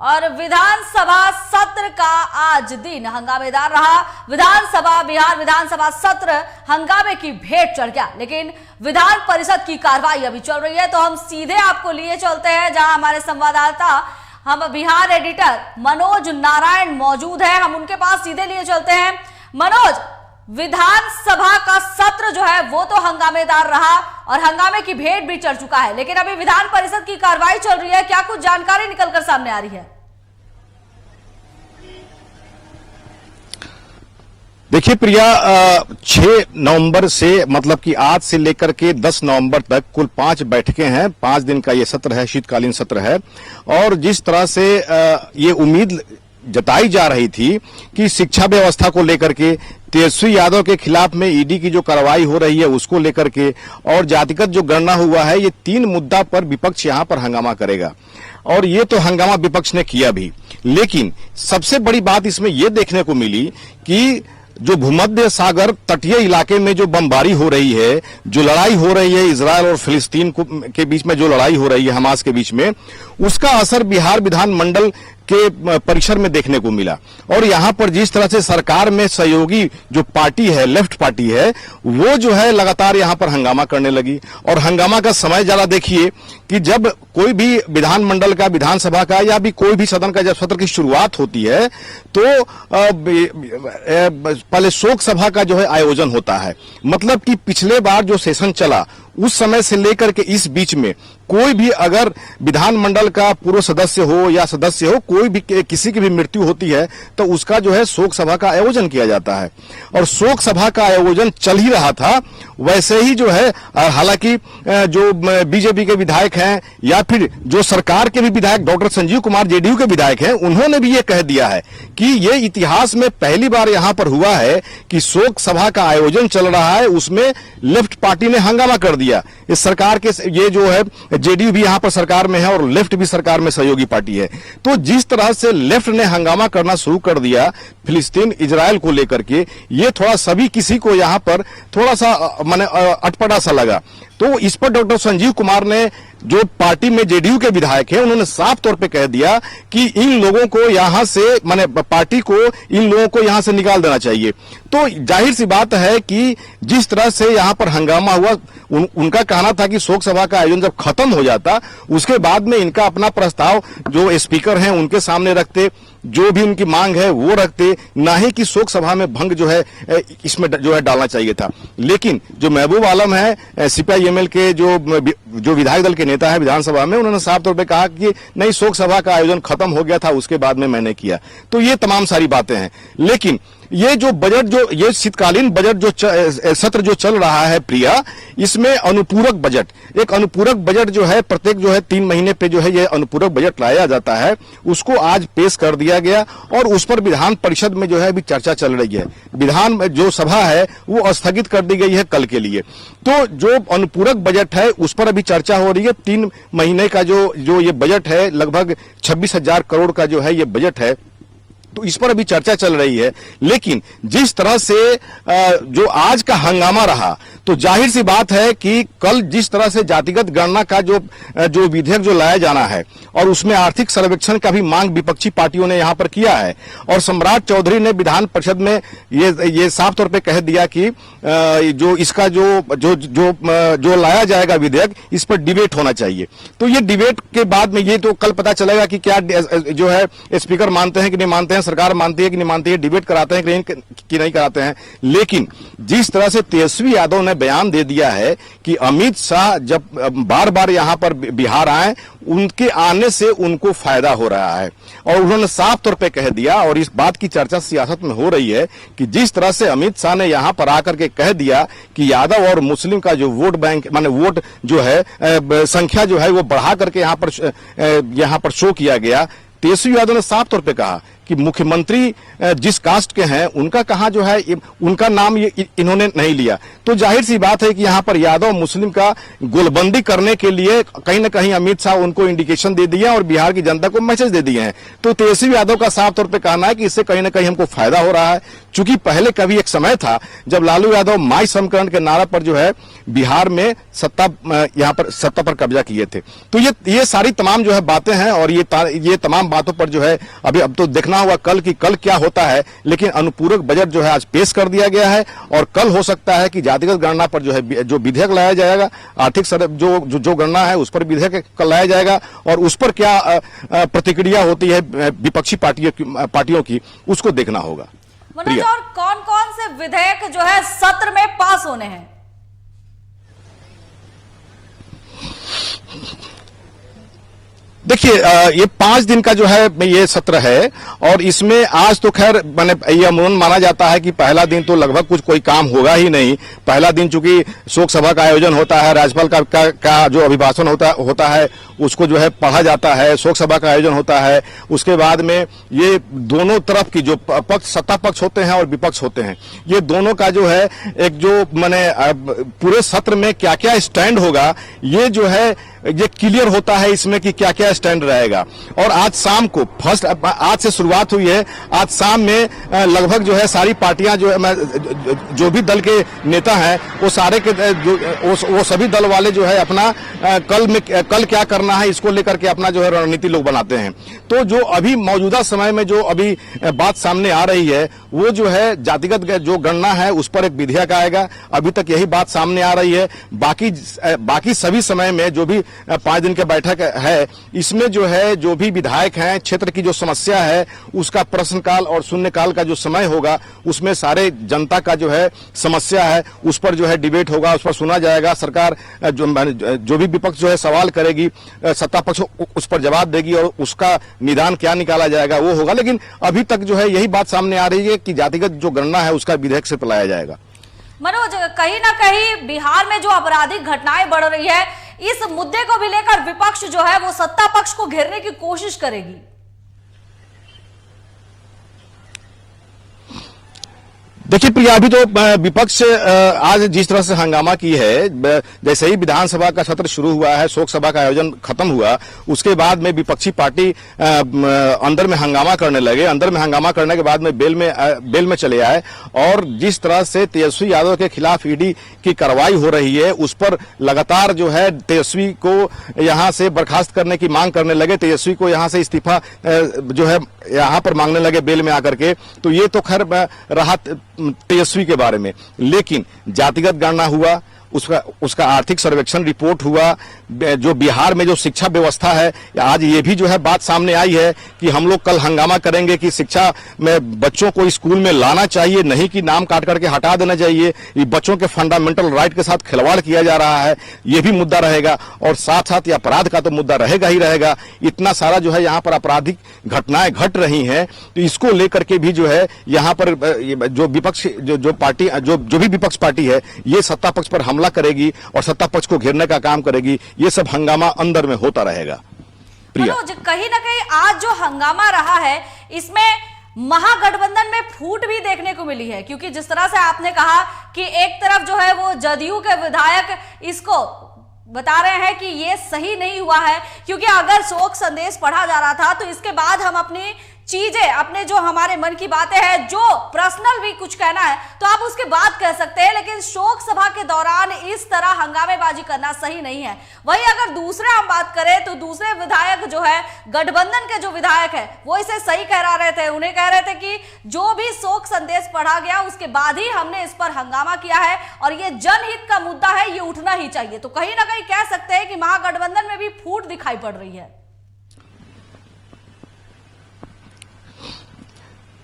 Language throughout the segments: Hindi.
और विधानसभा सत्र का आज दिन हंगामेदार रहा। बिहार विधानसभा सत्र हंगामे की भेंट चढ़ गया, लेकिन विधान परिषद की कार्रवाई अभी चल रही है। तो हम सीधे आपको लिए चलते हैं जहां हमारे संवाददाता, हम बिहार एडिटर मनोज नारायण मौजूद है, हम उनके पास सीधे लिए चलते हैं। मनोज, विधानसभा का सत्र जो है वो तो हंगामेदार रहा और हंगामे की भेंट भी चढ़ चुका है, लेकिन अभी विधान परिषद की कार्रवाई चल रही है। क्या कुछ जानकारी निकलकर सामने आ रही है? देखिए प्रिया, 6 नवंबर से मतलब कि आज से लेकर के 10 नवंबर तक कुल 5 बैठकें हैं। 5 दिन का ये सत्र है, शीतकालीन सत्र है। और जिस तरह से ये उम्मीद जताई जा रही थी कि शिक्षा व्यवस्था को लेकर के, तेजस्वी यादव के खिलाफ में ईडी की जो कार्रवाई हो रही है उसको लेकर के, और जातिगत जो गणना हुआ है, ये 3 मुद्दा पर विपक्ष यहां पर हंगामा करेगा। और ये तो हंगामा विपक्ष ने किया भी, लेकिन सबसे बड़ी बात इसमें यह देखने को मिली कि जो भूमध्य सागर तटीय इलाके में जो बमबारी हो रही है, जो लड़ाई हो रही है इजरायल और फिलिस्तीन के बीच में, जो लड़ाई हो रही है हमास के बीच में, उसका असर बिहार विधानमंडल के परिसर में देखने को मिला। और यहां पर जिस तरह से सरकार में सहयोगी जो पार्टी है, लेफ्ट पार्टी है, वो जो है लगातार यहां पर हंगामा करने लगी। और हंगामा का समय जरा देखिए कि जब कोई भी विधानमंडल का, विधानसभा का या भी कोई भी सदन का जब सत्र की शुरुआत होती है तो पहले शोक सभा का जो है आयोजन होता है। मतलब कि पिछले बार जो सेशन चला उस समय से लेकर के इस बीच में कोई भी अगर विधानमंडल का पूर्व सदस्य हो या सदस्य हो, कोई भी किसी की भी मृत्यु होती है तो उसका जो है शोक सभा का आयोजन किया जाता है। और शोक सभा का आयोजन चल ही रहा था। वैसे ही जो है, हालांकि जो बीजेपी के विधायक हैं या फिर जो सरकार के भी विधायक डॉक्टर संजीव कुमार जेडीयू के विधायक हैं, उन्होंने भी ये कह दिया है कि ये इतिहास में पहली बार यहां पर हुआ है कि शोक सभा का आयोजन चल रहा है, उसमें लेफ्ट पार्टी ने हंगामा कर दिया। इस सरकार के, ये जो है जेडीयू भी यहां पर सरकार में है और लेफ्ट भी सरकार में सहयोगी पार्टी है। तो जिस तरह से लेफ्ट ने हंगामा करना शुरू कर दिया फिलिस्तीन इजरायल को लेकर के, ये थोड़ा सभी किसी को यहां पर थोड़ा सा माने अटपटा सा लगा। तो इस पर डॉक्टर संजीव कुमार ने, जो पार्टी में जेडीयू के विधायक हैं, उन्होंने साफ तौर पे कह दिया कि इन लोगों को यहां से, माने पार्टी को, इन लोगों को यहां से निकाल देना चाहिए। तो जाहिर सी बात है कि जिस तरह से यहां पर हंगामा हुआ, उनका कहना था कि शोक सभा का आयोजन जब खत्म हो जाता उसके बाद में इनका अपना प्रस्ताव जो स्पीकर हैं उनके सामने रखते, जो भी उनकी मांग है वो रखते, ना ही कि शोक सभा में भंग जो है इसमें जो है डालना चाहिए था। लेकिन जो महबूब आलम है, सीपीआई-एमएल के जो विधायक दल के नेता है विधानसभा में, उन्होंने साफ तौर पे कहा कि नहीं, शोक सभा का आयोजन खत्म हो गया था, उसके बाद में मैंने किया। तो ये तमाम सारी बातें हैं। लेकिन ये जो बजट, जो ये शीतकालीन बजट जो सत्र जो चल रहा है प्रिया, इसमें अनुपूरक बजट, एक अनुपूरक बजट जो है प्रत्येक जो है 3 महीने पे जो है ये अनुपूरक बजट लाया जाता है, उसको आज पेश कर दिया गया। और उस पर विधान परिषद में जो है अभी चर्चा चल रही है। विधान जो सभा है वो स्थगित कर दी गई है कल के लिए। तो जो अनुपूरक बजट है उस पर अभी चर्चा हो रही है। 3 महीने का जो ये बजट है, लगभग 26,000 करोड़ का जो है ये बजट है, तो इस पर अभी चर्चा चल रही है। लेकिन जिस तरह से जो आज का हंगामा रहा, तो जाहिर सी बात है कि कल जिस तरह से जातिगत गणना का जो विधेयक जो लाया जाना है और उसमें आर्थिक सर्वेक्षण का भी मांग विपक्षी पार्टियों ने यहां पर किया है। और सम्राट चौधरी ने विधान परिषद में ये साफ तौर पे कह दिया कि जो इसका जो लाया जाएगा विधेयक, इस पर डिबेट होना चाहिए। तो ये डिबेट के बाद में ये तो कल पता चलेगा कि क्या जो है स्पीकर मानते हैं कि नहीं मानते हैं, सरकार मानती है कि नहीं मानती है, डिबेट कराते हैं कि नहीं कराते हैं। लेकिन जिस तरह से तेजस्वी यादव ने बयान दे दिया है कि अमित शाह जब बार बार यहां पर बिहार आए, उनके आने से उनको फायदा हो रहा है। और उन्होंने साफ तौर पे कह दिया, और इस बात की चर्चा सियासत में हो रही है कि जिस तरह से अमित शाह ने यहां पर आकर के कह दिया कि यादव और मुस्लिम का जो वोट बैंक, माने वोट जो है संख्या जो है वो बढ़ा करके यहां पर शो किया गया। तेजस्वी यादव ने साफ तौर पे कहा कि मुख्यमंत्री जिस कास्ट के हैं उनका कहा जो है उनका नाम इन्होंने नहीं लिया। तो जाहिर सी बात है कि यहां पर यादव मुस्लिम का गोलबंदी करने के लिए कहीं ना कहीं अमित शाह उनको इंडिकेशन दे दिए और बिहार की जनता को मैसेज दे दिए हैं। तो तेजस्वी यादव का साफ तौर पे कहना है कि इससे कहीं ना कहीं हमको फायदा हो रहा है। चूंकि पहले कभी एक समय था जब लालू यादव माई समीकरण के नारा पर जो है बिहार में यहाँ पर सत्ता पर कब्जा किए थे। तो ये सारी तमाम जो है बातें हैं और ये तमाम बातों पर जो है अब तो देखना होगा कल क्या होता है। लेकिन अनुपूरक बजट जो है आज पेश कर दिया गया है और कल हो सकता है कि जातिगत गणना पर जो है जो विधेयक लाया जाएगा, आर्थिक जो गणना है उस पर विधेयक कल लाया जाएगा और उस पर क्या प्रतिक्रिया होती है विपक्षी पार्टियों की, उसको देखना होगा। मनोज, और कौन कौन से विधेयक जो है सत्र में पास होने हैं? देखिए, ये 5 दिन का जो है ये सत्र है और इसमें आज तो खैर मैंने ये अमूमन माना जाता है कि पहला दिन तो लगभग कोई काम होगा ही नहीं। पहला दिन चूंकि शोक सभा का आयोजन होता है, राज्यपाल का जो अभिभाषण होता है उसको जो है पढ़ा जाता है, शोक सभा का आयोजन होता है। उसके बाद में ये दोनों तरफ की जो पक्ष, सत्ता पक्ष होते हैं और विपक्ष होते हैं, ये दोनों का जो है एक जो माने पूरे सत्र में क्या क्या स्टैंड होगा ये जो है ये क्लियर होता है इसमें कि क्या क्या स्टैंड रहेगा। और आज शाम को आज से शुरुआत हुई है। आज शाम में लगभग जो है सारी पार्टियां जो भी दल के नेता हैं वो सारे के वो सभी दल वाले जो है अपना कल क्या करना है इसको लेकर के अपना जो है रणनीति लोग बनाते हैं। तो जो अभी मौजूदा समय में जो अभी बात सामने आ रही है वो जो है जातिगत जो गणना है उस पर एक विधेयक आएगा। अभी तक यही बात सामने आ रही है। बाकी सभी समय में जो भी 5 दिन की बैठक है इसमें जो है जो भी विधायक हैं, क्षेत्र की जो समस्या है उसका प्रश्नकाल और शून्यकाल का जो समय होगा उसमें सारे जनता का जो है समस्या है उस पर जो है डिबेट होगा, उस पर सुना जाएगा। सरकार जो भी विपक्ष जो है सवाल करेगी, सत्ता पक्ष उस पर जवाब देगी और उसका निदान क्या निकाला जाएगा वो होगा। लेकिन अभी तक जो है यही बात सामने आ रही है कि जातिगत जो गणना है उसका विधेयक से लाया जाएगा। मनोज, कहीं ना कहीं बिहार में जो आपराधिक घटनाएं बढ़ रही है इस मुद्दे को भी लेकर विपक्ष जो है वो सत्ता पक्ष को घेरने की कोशिश करेगी। देखिए प्रिया, अभी तो विपक्ष आज जिस तरह से हंगामा की है, जैसे ही विधानसभा का सत्र शुरू हुआ है, शोक सभा का आयोजन खत्म हुआ, उसके बाद में विपक्षी पार्टी अंदर में हंगामा करने लगे। अंदर में हंगामा करने के बाद में बेल में चले आए और जिस तरह से तेजस्वी यादव के खिलाफ ईडी की कार्रवाई हो रही है उस पर लगातार जो है तेजस्वी को यहां से बर्खास्त करने की मांग करने लगे, तेजस्वी को यहां से इस्तीफा जो है यहां पर मांगने लगे बेल में आकर के। तो ये तो खैर रहा तेजस्वी के बारे में। लेकिन जातिगत गणना हुआ, उसका आर्थिक सर्वेक्षण रिपोर्ट हुआ, जो बिहार में जो शिक्षा व्यवस्था है, आज ये भी जो है बात सामने आई है कि हम लोग कल हंगामा करेंगे कि शिक्षा में बच्चों को स्कूल में लाना चाहिए, नहीं कि नाम काट करके हटा देना चाहिए। ये बच्चों के फंडामेंटल राइट के साथ खिलवाड़ किया जा रहा है, ये भी मुद्दा रहेगा। और साथ साथ ये अपराध का तो मुद्दा रहेगा ही रहेगा। इतना सारा जो है यहाँ पर आपराधिक घटनाएं घट रही हैं, तो इसको लेकर के भी जो है यहाँ पर जो विपक्ष जो पार्टी जो भी विपक्ष पार्टी है ये सत्ता पक्ष पर हमला करेगी और सत्ता पक्ष को घेरने का काम करेगी। ये सब हंगामा अंदर में होता रहेगा। प्रिया, कहीं ना कहीं आज जो हंगामा रहा है इसमें महागठबंधन में फूट भी देखने को मिली है, क्योंकि जिस तरह से आपने कहा कि एक तरफ जो है वो जदयू के विधायक इसको बता रहे हैं कि ये सही नहीं हुआ है, क्योंकि अगर शोक संदेश पढ़ा जा रहा था तो इसके बाद हम अपनी चीजें, अपने जो हमारे मन की बातें हैं, जो पर्सनल भी कुछ कहना है तो आप उसके बाद कह सकते हैं, लेकिन शोक सभा के दौरान इस तरह हंगामेबाजी करना सही नहीं है। वहीं अगर दूसरा हम बात करें तो दूसरे विधायक जो है गठबंधन के जो विधायक है वो इसे सही कह रहे थे। उन्हें कह रहे थे कि जो भी शोक संदेश पढ़ा गया उसके बाद ही हमने इस पर हंगामा किया है और ये जनहित का मुद्दा है, ये उठना ही चाहिए। तो कहीं ना कहीं कह सकते हैं कि महागठबंधन में भी फूट दिखाई पड़ रही है।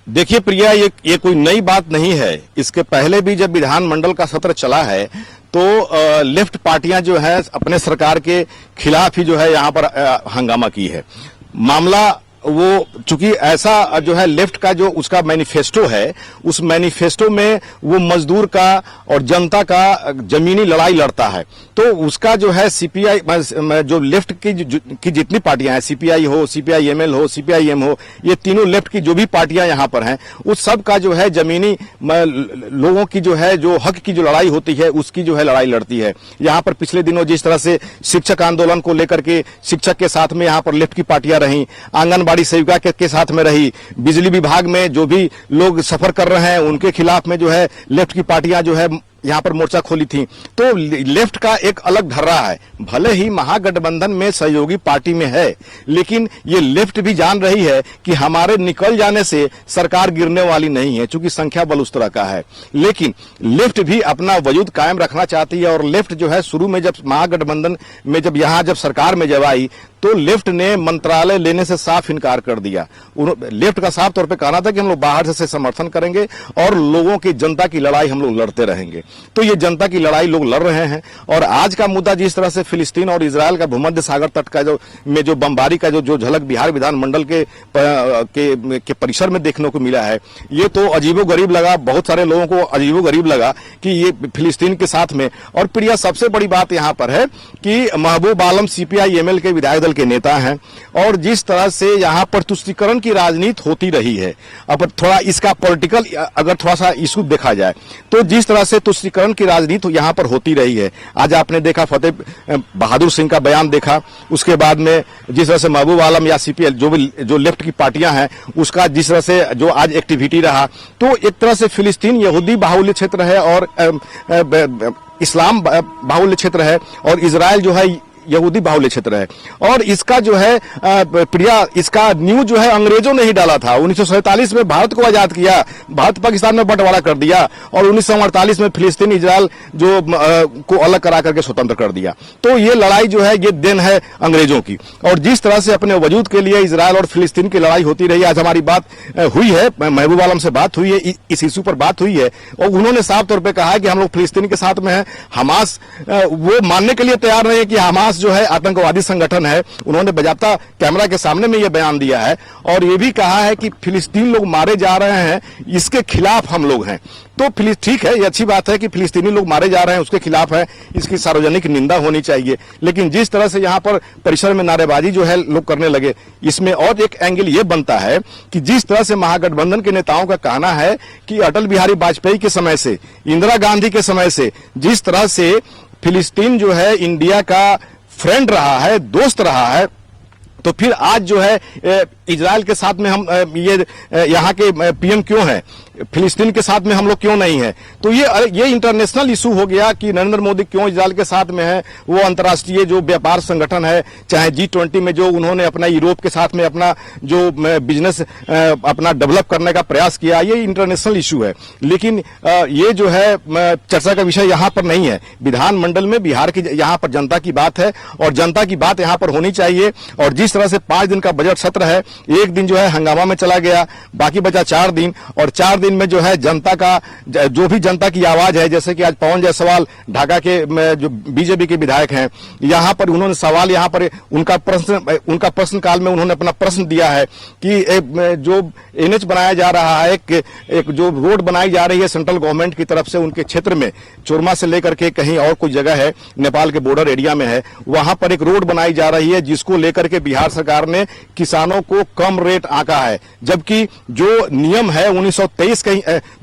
देखिए प्रिया, ये कोई नई बात नहीं है। इसके पहले भी जब विधानमंडल का सत्र चला है तो लेफ्ट पार्टियां जो है अपने सरकार के खिलाफ ही जो है यहां पर हंगामा की है। मामला वो चूंकि ऐसा जो है लेफ्ट का जो उसका मैनिफेस्टो है, उस मैनिफेस्टो में वो मजदूर का और जनता का जमीनी लड़ाई लड़ता है। तो उसका जो है सीपीआई जो लेफ्ट की जितनी पार्टियां हैं, सीपीआई हो, सीपीआईएमएल हो, सीपीआईएम हो, ये तीनों लेफ्ट की जो भी पार्टियां यहां पर हैं उस सब का जो है जमीनी लोगों की जो है जो हक की जो लड़ाई होती है उसकी जो है लड़ाई लड़ती है। यहां पर पिछले दिनों जिस तरह से शिक्षक आंदोलन को लेकर के शिक्षक के साथ में यहां पर लेफ्ट की पार्टियां रहीं, आंगनबाड़ी सेविका के साथ में रही, बिजली विभाग में जो भी लोग सफर कर रहे हैं उनके खिलाफ में जो है लेफ्ट की पार्टियां जो है यहाँ पर मोर्चा खोली थी। तो लेफ्ट का एक अलग ढर्रा है, भले ही महागठबंधन में सहयोगी पार्टी में है, लेकिन ये लेफ्ट भी जान रही है कि हमारे निकल जाने से सरकार गिरने वाली नहीं है, चूंकि संख्या बल उस तरह का है। लेकिन लेफ्ट भी अपना वजूद कायम रखना चाहती है, और लेफ्ट जो है शुरू में जब महागठबंधन में जब यहाँ जब सरकार में जब आई तो लेफ्ट ने मंत्रालय लेने से साफ इनकार कर दिया। लेफ्ट का साफ तौर पे कहना था कि हम लोग बाहर से समर्थन करेंगे और लोगों की जनता की लड़ाई हम लोग लड़ते रहेंगे। तो ये जनता की लड़ाई लोग लड़ रहे हैं, और आज का मुद्दा जिस तरह से फिलिस्तीन और इजरायल का भूमध्य सागर तट का जो बमबारी का जो झलक बिहार विधानमंडल के परिसर में देखने को मिला है, ये तो अजीबोगरीब लगा। बहुत सारे लोगों को अजीबोगरीब लगा कि ये फिलिस्तीन के साथ में। और प्रिया, सबसे बड़ी बात यहाँ पर है कि महबूब आलम CPI-ML के विधायक दल के नेता हैं, और जिस तरह से यहाँ पर तुष्टीकरण की राजनीति होती रही है, अब थोड़ा इसका पॉलिटिकल अगर थोड़ा सा इशू देखा जाए तो जिस तरह से तुष्टीकरण की राजनीति यहाँ पर होती रही है, आज आपने देखा फतेह बहादुर सिंह का बयान देखा, उसके बाद में जिस तरह से महबूब आलम या CPI जो लेफ्ट की पार्टियां हैं उसका जिस तरह से जो आज एक्टिविटी रहा, तो एक तरह से फिलिस्तीन यहूदी बाहुल्य क्षेत्र है और इस्लाम बाहुल्य क्षेत्र है, और इजराइल जो है यहूदी बाहुल्य क्षेत्र है। और इसका जो है प्रिया, इसका न्यूज जो है अंग्रेजों ने ही डाला था। 1947 में भारत को आजाद किया, भारत पाकिस्तान में बंटवारा कर दिया, और 1948 में फिलिस्तीन इजराइल जो को अलग करा करके स्वतंत्र कर दिया। तो ये लड़ाई जो है ये देन है अंग्रेजों की, और जिस तरह से अपने वजूद के लिए इजराइल और फिलिस्तीन की लड़ाई होती रही। आज हमारी बात हुई है, महबूब आलम से बात हुई है, इस इशू पर बात हुई है, और उन्होंने साफ तौर पर कहा है कि हम लोग फिलिस्तीन के साथ में है। हमास वो मानने के लिए तैयार नहीं है कि हमास जो है आतंकवादी संगठन है। उन्होंने बजाबता कैमरा के सामने में यह बयान दिया है, और यह भी कहा है कि फिलिस्तीन लोग मारे जा रहे हैं, इसके खिलाफ हम लोग हैं। तो ठीक है, ये अच्छी बात है कि फिलिस्तीनी लोग मारे जा रहे हैं, उसके खिलाफ है, इसकी सार्वजनिक निंदा होनी चाहिए। लेकिन जिस तरह से यहाँ पर परिसर में नारेबाजी जो है लोग करने लगे, इसमें और एक एंगल ये बनता है कि जिस तरह से महागठबंधन के नेताओं का कहना है कि अटल बिहारी वाजपेयी के समय से, इंदिरा गांधी के समय से जिस तरह से फिलिस्तीन जो है इंडिया का फ्रेंड रहा है, दोस्त रहा है, तो फिर आज जो है इजराइल के साथ में हम ये यहाँ के PM क्यों है, फिलिस्तीन के साथ में हम लोग क्यों नहीं है। तो ये इंटरनेशनल इशू हो गया कि नरेंद्र मोदी क्यों इजराइल के साथ में है। वो अंतर्राष्ट्रीय जो व्यापार संगठन है, चाहे G20 में जो उन्होंने अपना यूरोप के साथ में अपना जो बिजनेस अपना डेवलप करने का प्रयास किया, ये इंटरनेशनल इशू है। लेकिन ये जो है चर्चा का विषय यहाँ पर नहीं है। विधानमंडल में बिहार की यहाँ पर जनता की बात है, और जनता की बात यहाँ पर होनी चाहिए। और जिस तरह से 5 दिन का बजट सत्र है, एक दिन जो है हंगामा में चला गया, बाकी बचा 4 दिन, और 4 दिन में जो है जनता का जो भी जनता की आवाज है, जैसे कि आज पवन जायसवाल ढाका के जो बीजेपी के विधायक हैं, यहाँ पर उन्होंने सवाल, यहाँ पर उनका प्रश्न काल में उन्होंने अपना प्रश्न दिया है कि जो NH बनाया जा रहा है, एक जो रोड बनाई जा रही है सेंट्रल गवर्नमेंट की तरफ से उनके क्षेत्र में, चोरमा से लेकर के कहीं और कोई जगह है नेपाल के बॉर्डर एरिया में है, वहां पर एक रोड बनाई जा रही है जिसको लेकर के बिहार सरकार ने किसानों को कम रेट आंका है, जबकि जो नियम है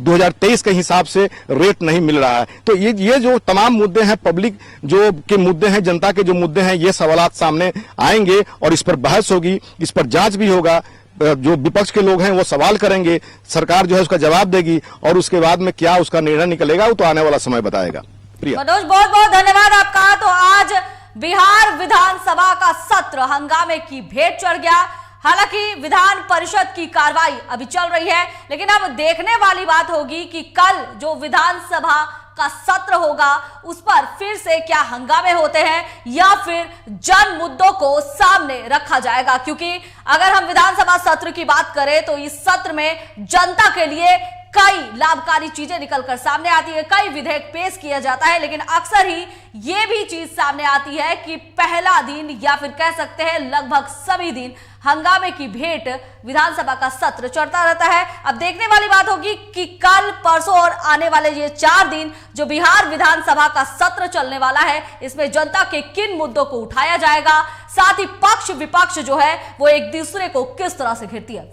2023 के हिसाब से रेट नहीं मिल रहा है। तो ये जो तमाम मुद्दे हैं, पब्लिक जो के मुद्दे हैं, जनता के जो मुद्दे हैं, ये सवालात सामने आएंगे और इस पर बहस होगी, इस पर जांच भी होगा। जो विपक्ष के लोग हैं वो सवाल करेंगे, सरकार जो है उसका जवाब देगी, और उसके बाद में क्या उसका निर्णय निकलेगा वो तो आने वाला समय बताएगा। मनोज, बहुत बहुत धन्यवाद आपका। तो आज बिहार विधानसभा का सत्र हंगामे की भेंट चढ़ गया। हालांकि विधान परिषद की कार्रवाई अभी चल रही है, लेकिन अब देखने वाली बात होगी कि कल जो विधानसभा का सत्र होगा उस पर फिर से क्या हंगामे होते हैं या फिर जन मुद्दों को सामने रखा जाएगा। क्योंकि अगर हम विधानसभा सत्र की बात करें तो इस सत्र में जनता के लिए कई लाभकारी चीजें निकलकर सामने आती है, कई विधेयक पेश किया जाता है, लेकिन अक्सर ही ये भी चीज सामने आती है कि पहला दिन या फिर कह सकते हैं लगभग सभी दिन हंगामे की भेंट विधानसभा का सत्र चढ़ता रहता है। अब देखने वाली बात होगी कि कल, परसों और आने वाले ये 4 दिन जो बिहार विधानसभा का सत्र चलने वाला है, इसमें जनता के किन मुद्दों को उठाया जाएगा, साथ ही पक्ष विपक्ष जो है वो एक दूसरे को किस तरह से घेरती है।